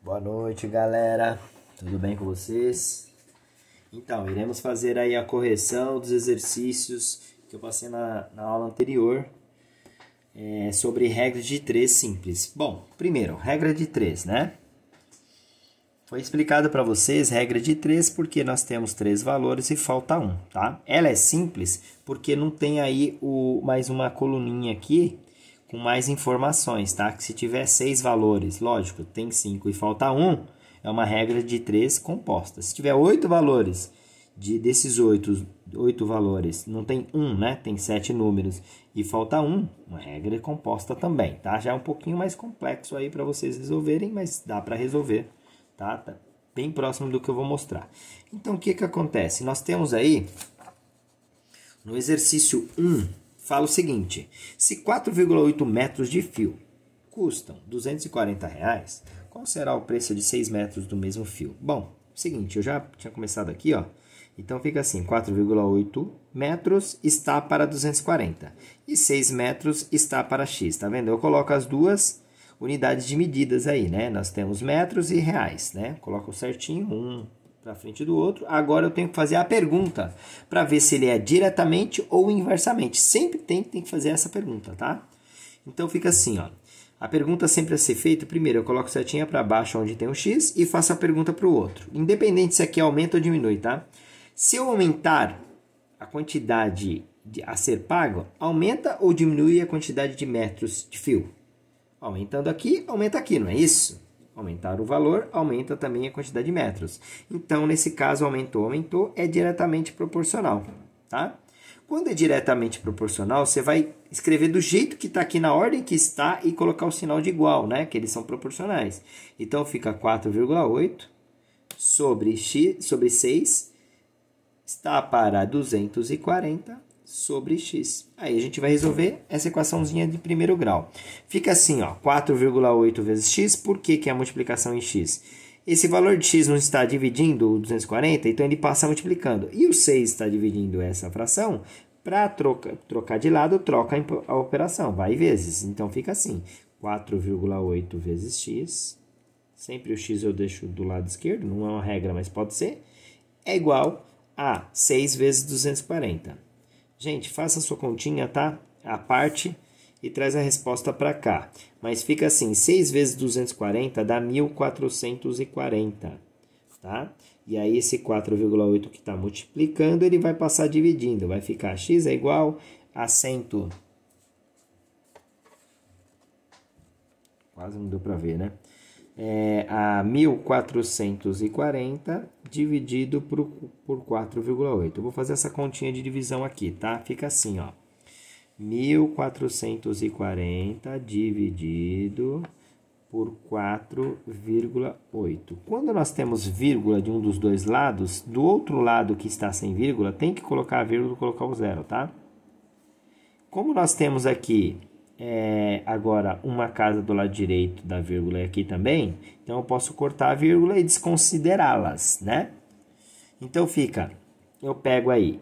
Boa noite, galera. Tudo bem com vocês? Então, iremos fazer aí a correção dos exercícios que eu passei na aula anterior sobre regra de 3 simples. Bom, primeiro, regra de 3, né? Foi explicado para vocês regra de 3 porque nós temos 3 valores e falta 1, tá? Ela é simples porque não tem aí mais uma coluninha aqui com mais informações, tá? Que se tiver 6 valores, lógico, tem 5 e falta 1, é uma regra de 3 composta. Se tiver 8 valores, desses 8 valores, não tem 1, né? Tem 7 números e falta 1, uma regra composta também, tá? Já é um pouquinho mais complexo aí para vocês resolverem, mas dá para resolver, tá? Tá bem próximo do que eu vou mostrar. Então, o que acontece? Nós temos aí, no exercício 1, fala o seguinte: se 4,8 metros de fio custam R$240, qual será o preço de 6 metros do mesmo fio? Bom, seguinte, eu já tinha começado aqui, ó. Então fica assim, 4,8 metros está para 240 e 6 metros está para X, tá vendo? Eu coloco as duas unidades de medidas aí, né? Nós temos metros e reais, né? Coloco certinho, um para frente do outro. Agora eu tenho que fazer a pergunta para ver se ele é diretamente ou inversamente. Sempre tem que fazer essa pergunta, tá? Então fica assim, ó. A pergunta sempre a ser feita, primeiro eu coloco setinha para baixo onde tem o X e faço a pergunta para o outro. Independente se aqui aumenta ou diminui, tá? Se eu aumentar a quantidade a ser pago, aumenta ou diminui a quantidade de metros de fio? Aumentando aqui, aumenta aqui, não é isso? Aumentar o valor, aumenta também a quantidade de metros. Então, nesse caso, aumentou, é diretamente proporcional, tá? Quando é diretamente proporcional, você vai escrever do jeito que está aqui na ordem que está e colocar o sinal de igual, né? Que eles são proporcionais. Então, fica 4,8 sobre 6 está para 240 sobre x. Aí a gente vai resolver essa equaçãozinha de primeiro grau. Fica assim, ó, 4,8 vezes x. Por que é a multiplicação em x? Esse valor de x não está dividindo o 240, então ele passa multiplicando. E o 6 está dividindo essa fração. Para trocar de lado, troca a operação, vai vezes. Então fica assim, 4,8 vezes x. Sempre o x eu deixo do lado esquerdo, não é uma regra, mas pode ser. É igual a 6 vezes 240. Gente, faça a sua continha, tá? A parte e traz a resposta para cá. Mas fica assim, 6 vezes 240 dá 1.440, tá? E aí esse 4,8 que está multiplicando, ele vai passar dividindo. Vai ficar x é igual a 100. Quase não deu para ver, né? A 1.440 dividido por 4,8. Eu vou fazer essa continha de divisão aqui, tá? Fica assim, ó. 1.440 dividido por 4,8. Quando nós temos vírgula de um dos dois lados, do outro lado que está sem vírgula, tem que colocar a vírgula e colocar o zero, tá? Como nós temos aqui agora uma casa do lado direito da vírgula aqui também, então eu posso cortar a vírgula e desconsiderá-las, né? Então fica, eu pego aí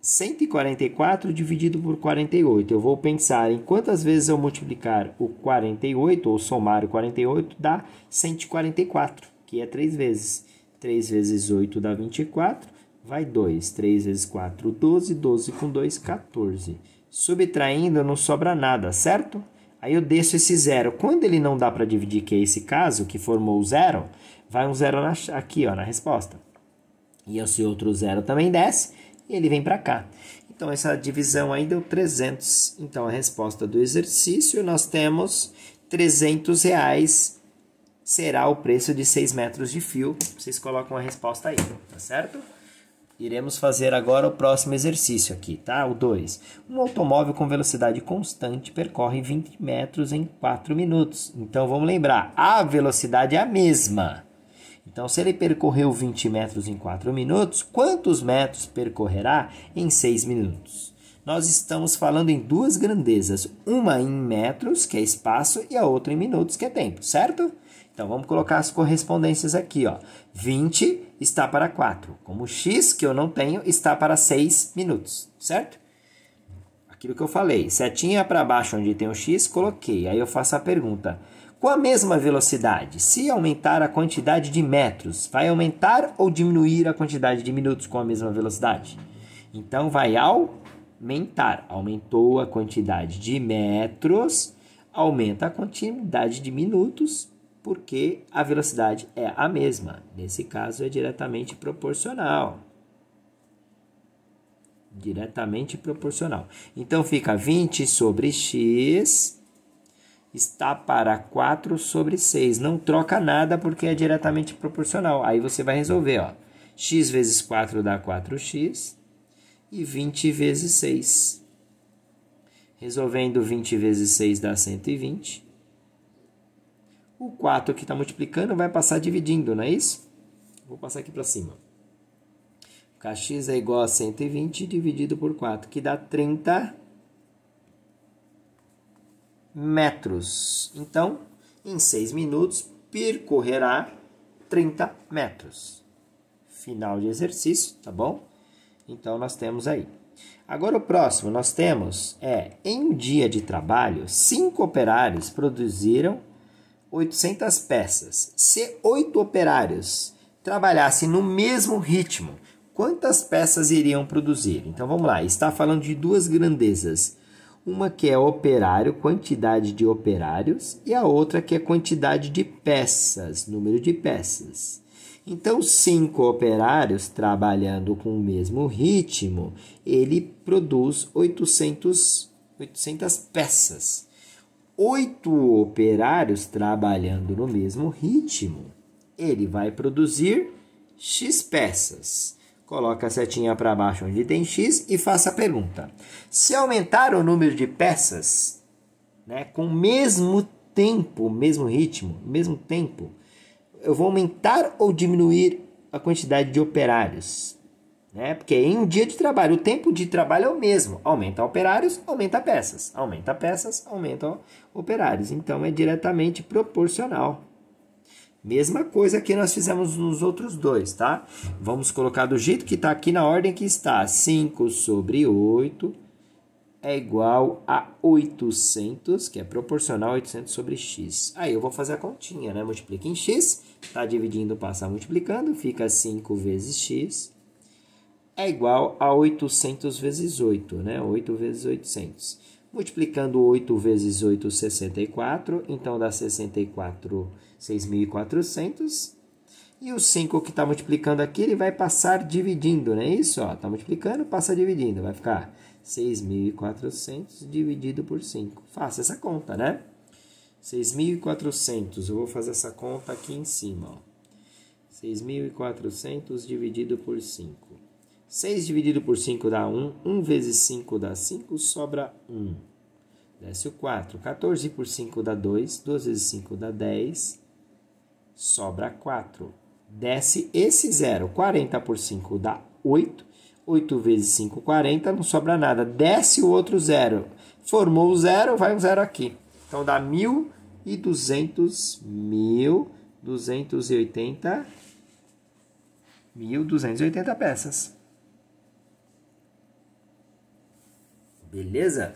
144 dividido por 48. Eu vou pensar em quantas vezes eu multiplicar o 48, ou somar o 48, dá 144, que é 3 vezes. 3 vezes 8 dá 24, vai 2. 3 vezes 4, 12. 12 com 2, 14. Subtraindo, não sobra nada, certo? Aí eu desço esse zero. Quando ele não dá para dividir, que é esse caso, que formou o zero, vai um zero aqui, ó, na resposta. E esse outro zero também desce, e ele vem para cá. Então, essa divisão aí deu 300. Então, a resposta do exercício, nós temos R$300 será o preço de 6 metros de fio. Vocês colocam a resposta aí, tá certo? Iremos fazer agora o próximo exercício aqui, tá? O 2. Um automóvel com velocidade constante percorre 20 metros em 4 minutos. Então, vamos lembrar, a velocidade é a mesma. Então, se ele percorreu 20 metros em 4 minutos, quantos metros percorrerá em 6 minutos? Nós estamos falando em duas grandezas. Uma em metros, que é espaço, e a outra em minutos, que é tempo, certo? Então, vamos colocar as correspondências aqui, ó. 20 está para 4. Como x, que eu não tenho, está para 6 minutos, certo? Aquilo que eu falei, setinha para baixo onde tem o x, coloquei. Aí eu faço a pergunta, com a mesma velocidade. Se aumentar a quantidade de metros, vai aumentar ou diminuir a quantidade de minutos com a mesma velocidade? Então, vai aumentar. Aumentou a quantidade de metros, aumenta a quantidade de minutos, porque a velocidade é a mesma. Nesse caso, é diretamente proporcional. Diretamente proporcional. Então, fica 20 sobre x está para 4 sobre 6. Não troca nada porque é diretamente proporcional. Aí você vai resolver, ó. X vezes 4 dá 4x e 20 vezes 6. Resolvendo 20 vezes 6 dá 120. O 4 que está multiplicando vai passar dividindo, não é isso? Vou passar aqui para cima. Kx é igual a 120 dividido por 4, que dá 30 metros. Então, em 6 minutos, percorrerá 30 metros. Final de exercício, tá bom? Então, nós temos aí. Agora, o próximo, nós temos, em um dia de trabalho, 5 operários produziram 800 peças. Se 8 operários trabalhassem no mesmo ritmo, quantas peças iriam produzir? Então, vamos lá. Está falando de duas grandezas. Uma que é operário, quantidade de operários, e a outra que é quantidade de peças, número de peças. Então, 5 operários trabalhando com o mesmo ritmo, ele produz 800 peças. 8 operários trabalhando no mesmo ritmo, ele vai produzir X peças. Coloca a setinha para baixo onde tem X e faça a pergunta. Se aumentar o número de peças, com o mesmo tempo, mesmo ritmo, mesmo tempo, eu vou aumentar ou diminuir a quantidade de operários? Porque em um dia de trabalho, o tempo de trabalho é o mesmo. Aumenta operários, aumenta peças. Aumenta peças, aumenta operários. Então, é diretamente proporcional. Mesma coisa que nós fizemos nos outros dois, tá? Vamos colocar do jeito que está aqui na ordem que está. 5 sobre 8 é igual a 800, que é proporcional a 800 sobre x. Aí eu vou fazer a continha, né? Multiplica em x, está dividindo, passa multiplicando, fica 5 vezes x é igual a 800 vezes 8, né? 8 vezes 800. Multiplicando 8 vezes 8, 64. Então, dá 64, 6.400. E o 5 que está multiplicando aqui, ele vai passar dividindo, não é isso? Está multiplicando, passa dividindo. Vai ficar 6.400 dividido por 5. Faça essa conta, né? 6.400. Eu vou fazer essa conta aqui em cima. 6.400 dividido por 5. 6 dividido por 5 dá 1. 1 vezes 5 dá 5, sobra 1. Desce o 4. 14 por 5 dá 2. 2 vezes 5 dá 10. Sobra 4. Desce esse 0. 40 por 5 dá 8. 8 vezes 5, 40. Não sobra nada. Desce o outro 0. Formou o 0, vai um 0 aqui. Então, dá 1.200. 1.280 peças. Beleza?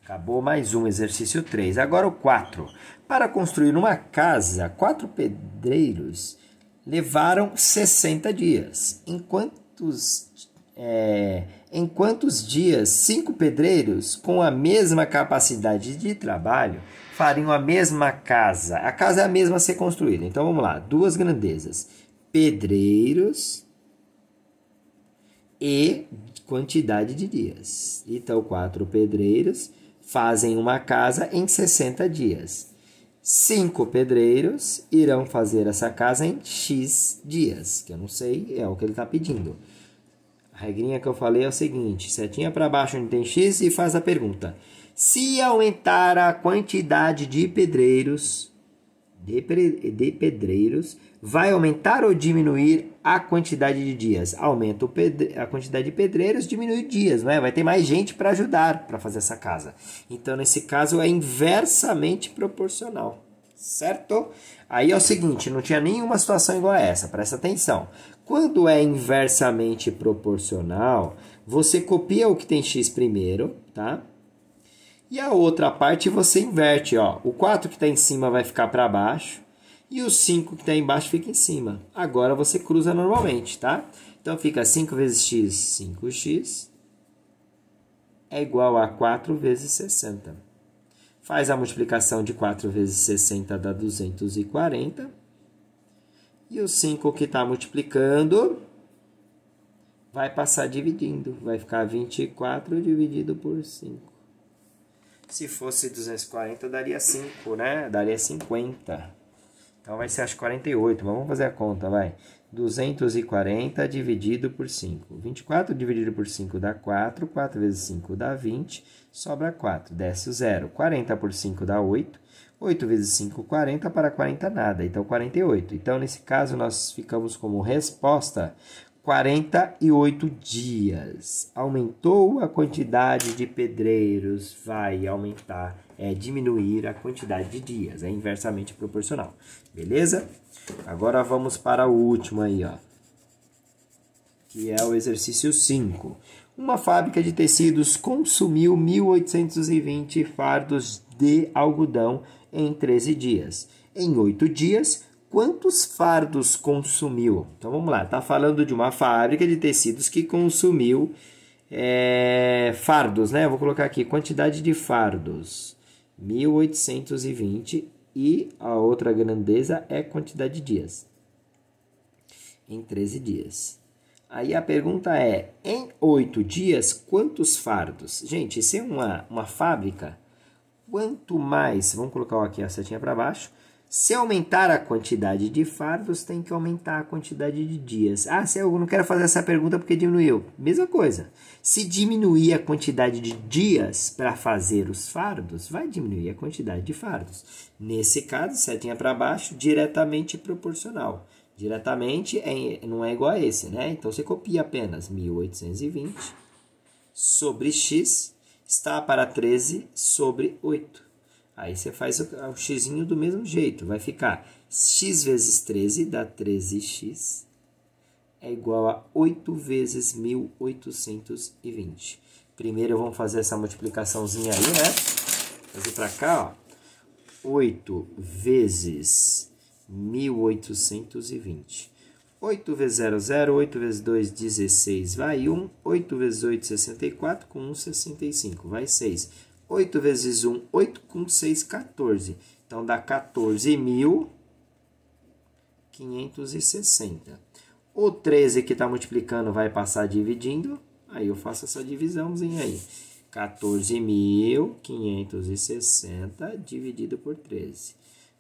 Acabou mais um, exercício 3. Agora o 4. Para construir uma casa, 4 pedreiros levaram 60 dias. Em quantos dias 5 pedreiros com a mesma capacidade de trabalho fariam a mesma casa? A casa é a mesma a ser construída. Então, vamos lá. Duas grandezas. Pedreiros e quantidade de dias. Então, 4 pedreiros fazem uma casa em 60 dias. 5 pedreiros irão fazer essa casa em X dias, que eu não sei, é o que ele está pedindo. A regrinha que eu falei é o seguinte, setinha para baixo onde tem X e faz a pergunta. Se aumentar a quantidade de pedreiros, vai aumentar ou diminuir a quantidade de dias? Aumenta a quantidade de pedreiros, diminui dias, não é? Vai ter mais gente para ajudar para fazer essa casa. Então, nesse caso, é inversamente proporcional, certo? Aí é o seguinte, não tinha nenhuma situação igual a essa, presta atenção. Quando é inversamente proporcional, você copia o que tem x primeiro, tá? E a outra parte você inverte, ó. O 4 que está em cima vai ficar para baixo e o 5 que está embaixo fica em cima. Agora você cruza normalmente, tá? Então fica 5 vezes x, 5x, é igual a 4 vezes 60. Faz a multiplicação de 4 vezes 60 dá 240. E o 5 que está multiplicando vai passar dividindo. Vai ficar 24 dividido por 5. Se fosse 240, daria 5, né? Daria 50. Então vai ser, acho, 48. Mas vamos fazer a conta, vai. 240 dividido por 5. 24 dividido por 5 dá 4. 4 vezes 5 dá 20. Sobra 4. Desce o 0. 40 por 5 dá 8. 8 vezes 5, 40. Para 40, nada. Então, 48. Então, nesse caso, nós ficamos como resposta 48 dias. Aumentou a quantidade de pedreiros, vai aumentar, diminuir a quantidade de dias. É inversamente proporcional. Beleza? Agora vamos para o último aí, ó. Que é o exercício 5. Uma fábrica de tecidos consumiu 1.820 fardos de algodão em 13 dias. Em 8 dias, quantos fardos consumiu? Então, vamos lá. Está falando de uma fábrica de tecidos que consumiu fardos, né? Eu vou colocar aqui, quantidade de fardos. 1.820 e a outra grandeza é quantidade de dias. Em 13 dias. Aí a pergunta é, em 8 dias, quantos fardos? Gente, se é uma fábrica, quanto mais... Vamos colocar aqui a setinha para baixo. Se aumentar a quantidade de fardos, tem que aumentar a quantidade de dias. Ah, se eu não quero fazer essa pergunta porque diminuiu. Mesma coisa. Se diminuir a quantidade de dias para fazer os fardos, vai diminuir a quantidade de fardos. Nesse caso, setinha para baixo, diretamente proporcional. Diretamente não é igual a esse, né? Então, você copia apenas 1.820 sobre x está para 13 sobre 8. Aí você faz o xzinho do mesmo jeito. Vai ficar x vezes 13 dá 13x. É igual a 8 vezes 1.820. Primeiro vamos fazer essa multiplicaçãozinha aí, né? Fazer para cá, ó. 8 vezes 1.820. 8 vezes 0, 0. 8 vezes 2, 16. Vai 1. 8 vezes 8, 64. Com 1, 65. Vai 6. 8 vezes 1, 8. Com 6, 14. Então, dá 14.560. O 13 que está multiplicando vai passar dividindo. Aí eu faço essa divisãozinha aí. 14.560 dividido por 13.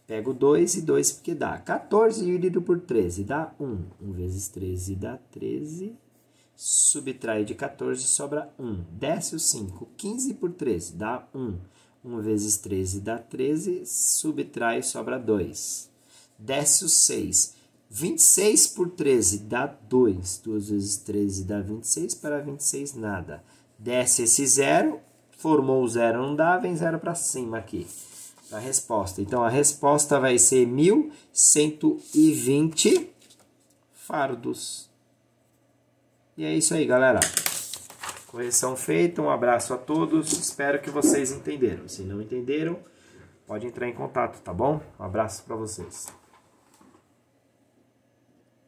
Pego 2 e 2 porque dá 14 dividido por 13 dá 1. 1 vezes 13 dá 13. Subtrai de 14, sobra 1. Desce o 5. 15 por 13 dá 1. 1 vezes 13 dá 13. Subtrai, sobra 2. Desce o 6. 26 por 13 dá 2. 2 vezes 13 dá 26. Para 26, nada. Desce esse 0. Formou o 0, não dá. Vem 0 para cima aqui. A resposta. Então, a resposta vai ser 1.120 fardos. E é isso aí, galera. Correção feita. Um abraço a todos. Espero que vocês entenderam. Se não entenderam, pode entrar em contato, tá bom? Um abraço para vocês.